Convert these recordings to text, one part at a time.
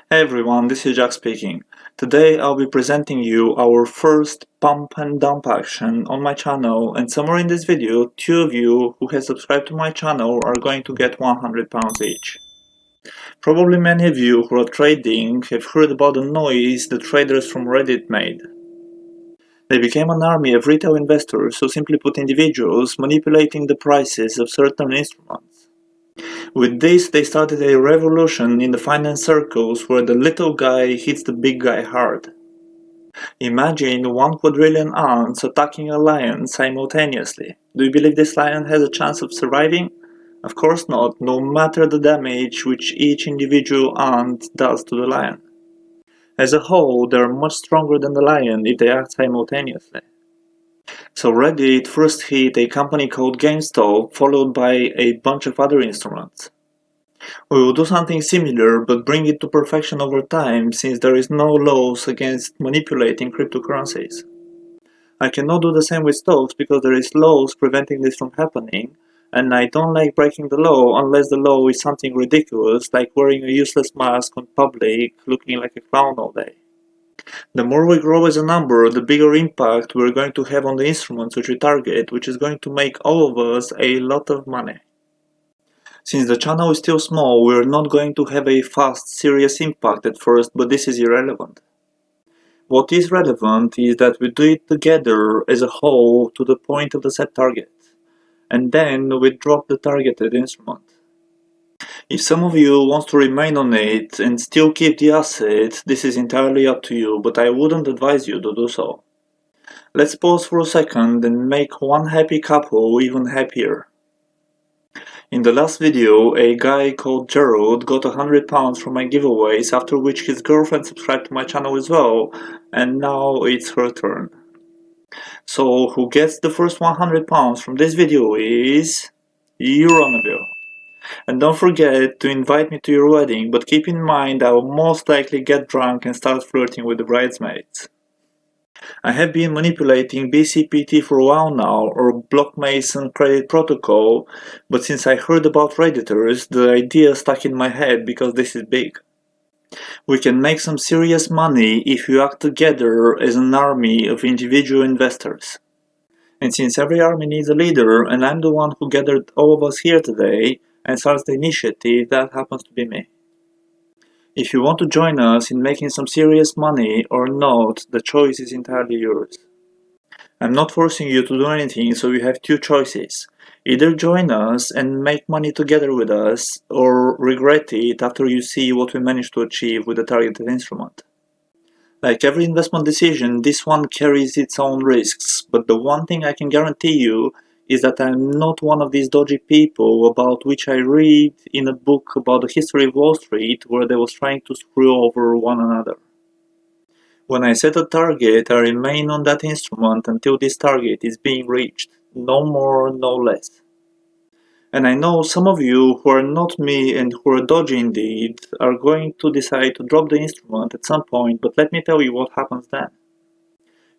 Hey everyone, this is Jack speaking. Today I'll be presenting you our first pump and dump action on my channel, and somewhere in this video, two of you who have subscribed to my channel are going to get £100 each. Probably many of you who are trading have heard about the noise the traders from Reddit made. They became an army of retail investors, so simply put individuals manipulating the prices of certain instruments. With this, they started a revolution in the finance circles where the little guy hits the big guy hard. Imagine 1 quadrillion ants attacking a lion simultaneously. Do you believe this lion has a chance of surviving? Of course not, no matter the damage which each individual ant does to the lion. As a whole, they are much stronger than the lion if they act simultaneously. So Reddit first hit a company called Gamestop, followed by a bunch of other instruments. We will do something similar, but bring it to perfection over time, since there is no laws against manipulating cryptocurrencies. I cannot do the same with stocks because there is laws preventing this from happening, and I don't like breaking the law unless the law is something ridiculous, like wearing a useless mask in public, looking like a clown all day. The more we grow as a number, the bigger impact we're going to have on the instruments which we target, which is going to make all of us a lot of money. Since the channel is still small, we're not going to have a fast, serious impact at first, but this is irrelevant. What is relevant is that we do it together as a whole to the point of the set target, and then we drop the targeted instrument. If some of you want to remain on it and still keep the asset, this is entirely up to you, but I wouldn't advise you to do so. Let's pause for a second and make one happy couple even happier. In the last video, a guy called Gerald got £100 from my giveaways, after which his girlfriend subscribed to my channel as well, and now it's her turn. So who gets the first £100 from this video is you, Ronaville. And don't forget to invite me to your wedding, but keep in mind I will most likely get drunk and start flirting with the bridesmaids. I have been manipulating BCPT for a while now, or Block Mason Credit Protocol, but since I heard about Redditors, the idea stuck in my head because this is big. We can make some serious money if we act together as an army of individual investors. And since every army needs a leader, and I'm the one who gathered all of us here today and starts the initiative, that happens to be me. If you want to join us in making some serious money or not, the choice is entirely yours. I'm not forcing you to do anything, so you have two choices. Either join us and make money together with us, or regret it after you see what we managed to achieve with the targeted instrument. Like every investment decision, this one carries its own risks, but the one thing I can guarantee you is that I'm not one of these dodgy people about which I read in a book about the history of Wall Street where they was trying to screw over one another. When I set a target, I remain on that instrument until this target is being reached, no more, no less. And I know some of you who are not me and who are dodgy indeed are going to decide to drop the instrument at some point, but let me tell you what happens then.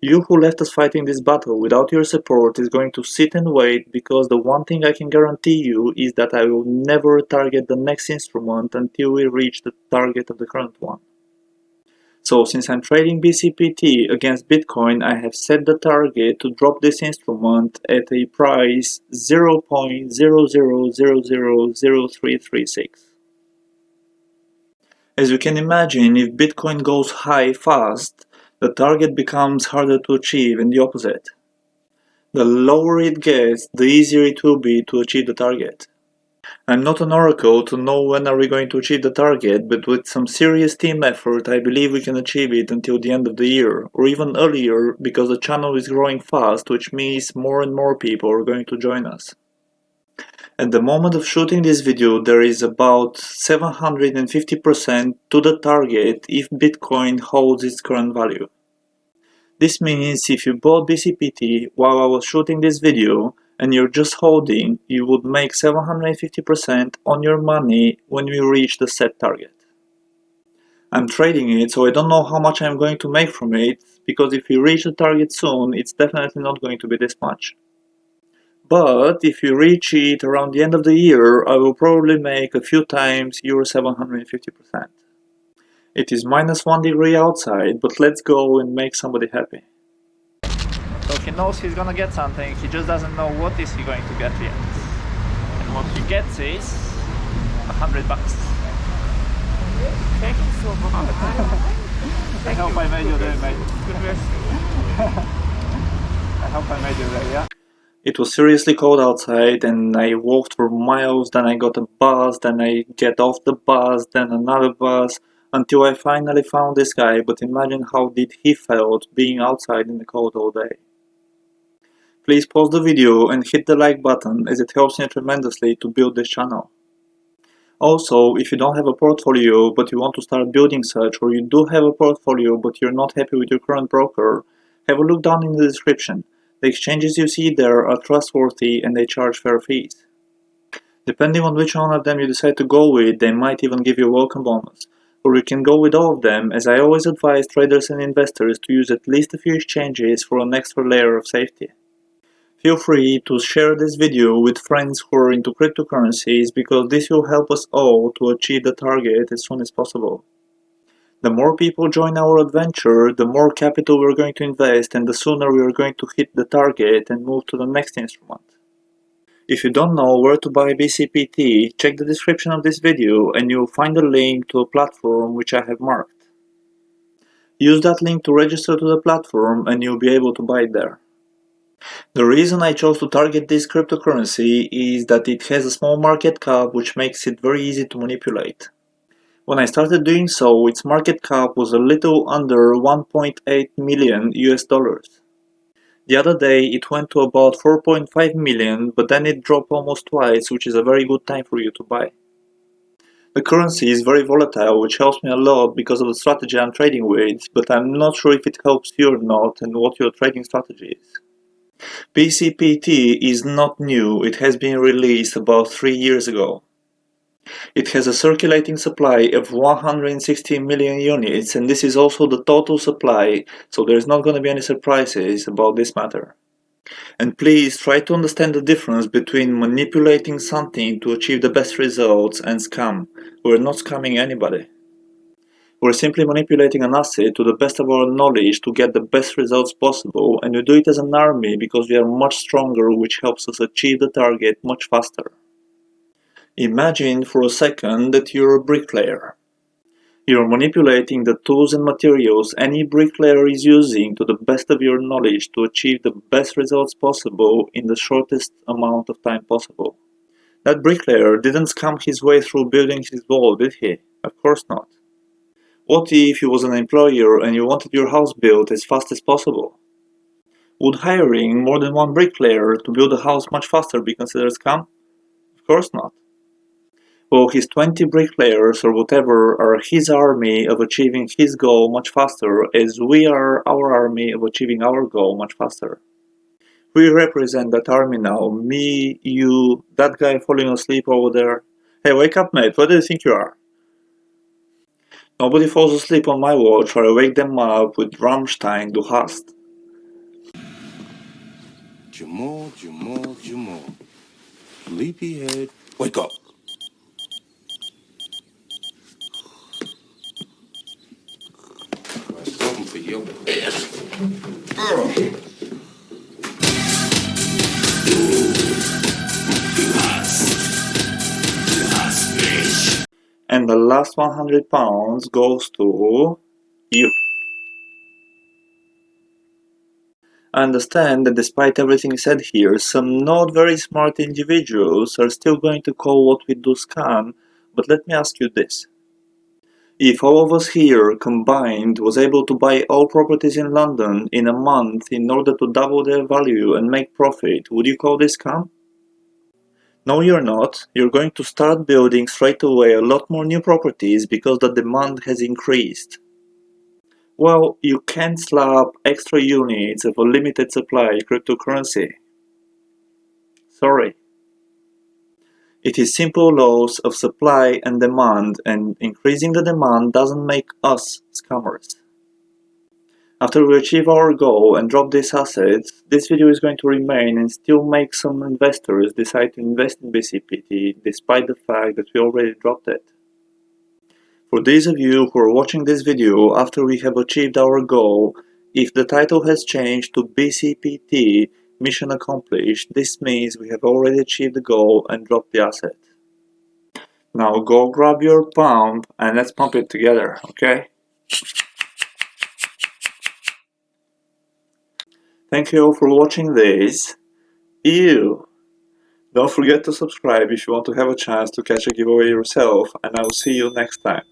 You who left us fighting this battle without your support is going to sit and wait, because the one thing I can guarantee you is that I will never target the next instrument until we reach the target of the current one. So since I'm trading BCPT against Bitcoin, I have set the target to drop this instrument at a price 0.00000336. As you can imagine, if Bitcoin goes high fast, the target becomes harder to achieve, and the opposite. The lower it gets, the easier it will be to achieve the target. I'm not an oracle to know when are we going to achieve the target, but with some serious team effort I believe we can achieve it until the end of the year, or even earlier, because the channel is growing fast, which means more and more people are going to join us. At the moment of shooting this video, there is about 750% to the target if Bitcoin holds its current value. This means if you bought BCPT while I was shooting this video and you're just holding, you would make 750% on your money when we reach the set target. I'm trading it, so I don't know how much I'm going to make from it, because if we reach the target soon, it's definitely not going to be this much. But if you reach it around the end of the year, I will probably make a few times your 750%. It is -1 degree outside, but let's go and make somebody happy. So he knows he's gonna get something, he just doesn't know what is he going to get yet. And what he gets is $100. Thank you so much. I hope I made you day, mate. I hope I made you day, yeah? It was seriously cold outside, and I walked for miles, then I got a bus, then I get off the bus, then another bus, until I finally found this guy. But imagine how did he felt being outside in the cold all day. Please pause the video and hit the like button, as it helps me tremendously to build this channel. Also, if you don't have a portfolio but you want to start building such, or you do have a portfolio but you're not happy with your current broker, have a look down in the description. The exchanges you see there are trustworthy and they charge fair fees. Depending on which one of them you decide to go with, they might even give you a welcome bonus. Or you can go with all of them, as I always advise traders and investors to use at least a few exchanges for an extra layer of safety. Feel free to share this video with friends who are into cryptocurrencies, because this will help us all to achieve the target as soon as possible. The more people join our adventure, the more capital we're going to invest, and the sooner we are going to hit the target and move to the next instrument. If you don't know where to buy BCPT, check the description of this video and you'll find a link to a platform which I have marked. Use that link to register to the platform and you'll be able to buy it there. The reason I chose to target this cryptocurrency is that it has a small market cap, which makes it very easy to manipulate. When I started doing so, its market cap was a little under 1.8 million US dollars. The other day it went to about 4.5 million, but then it dropped almost twice, which is a very good time for you to buy. The currency is very volatile, which helps me a lot because of the strategy I'm trading with, but I'm not sure if it helps you or not and what your trading strategy is. BCPT is not new, it has been released about 3 years ago. It has a circulating supply of 160 million units, and this is also the total supply, so there's not going to be any surprises about this matter. And please try to understand the difference between manipulating something to achieve the best results and scam. We're not scamming anybody. We're simply manipulating an asset to the best of our knowledge to get the best results possible, and we do it as an army because we are much stronger, which helps us achieve the target much faster. Imagine for a second that you're a bricklayer. You're manipulating the tools and materials any bricklayer is using to the best of your knowledge to achieve the best results possible in the shortest amount of time possible. That bricklayer didn't scam his way through building his wall, did he? Of course not. What if you was an employer and you wanted your house built as fast as possible? Would hiring more than one bricklayer to build a house much faster be considered scam? Of course not. Well, his 20 bricklayers or whatever are his army of achieving his goal much faster, as we are our army of achieving our goal much faster. We represent that army now. Me, you, that guy falling asleep over there. Hey, wake up, mate, where do you think you are? Nobody falls asleep on my watch, or I wake them up with Rammstein Du hast. Jamal. Sleepyhead, wake up. Got something for your ass. And the last 100 pounds goes to you. I understand that despite everything said here, some not very smart individuals are still going to call what we do scam, but let me ask you this. If all of us here combined was able to buy all properties in London in a month in order to double their value and make profit, would you call this scam? No, you're not. You're going to start building straight away a lot more new properties because the demand has increased. Well, you can't slap extra units of a limited supply cryptocurrency. Sorry. It is simple laws of supply and demand, and increasing the demand doesn't make us scammers. After we achieve our goal and drop this asset, this video is going to remain and still make some investors decide to invest in BCPT despite the fact that we already dropped it. For those of you who are watching this video after we have achieved our goal, if the title has changed to BCPT, Mission Accomplished, this means we have already achieved the goal and dropped the asset. Now go grab your pump and let's pump it together, okay? Thank you all for watching this. Don't forget to subscribe if you want to have a chance to catch a giveaway yourself, and I will see you next time.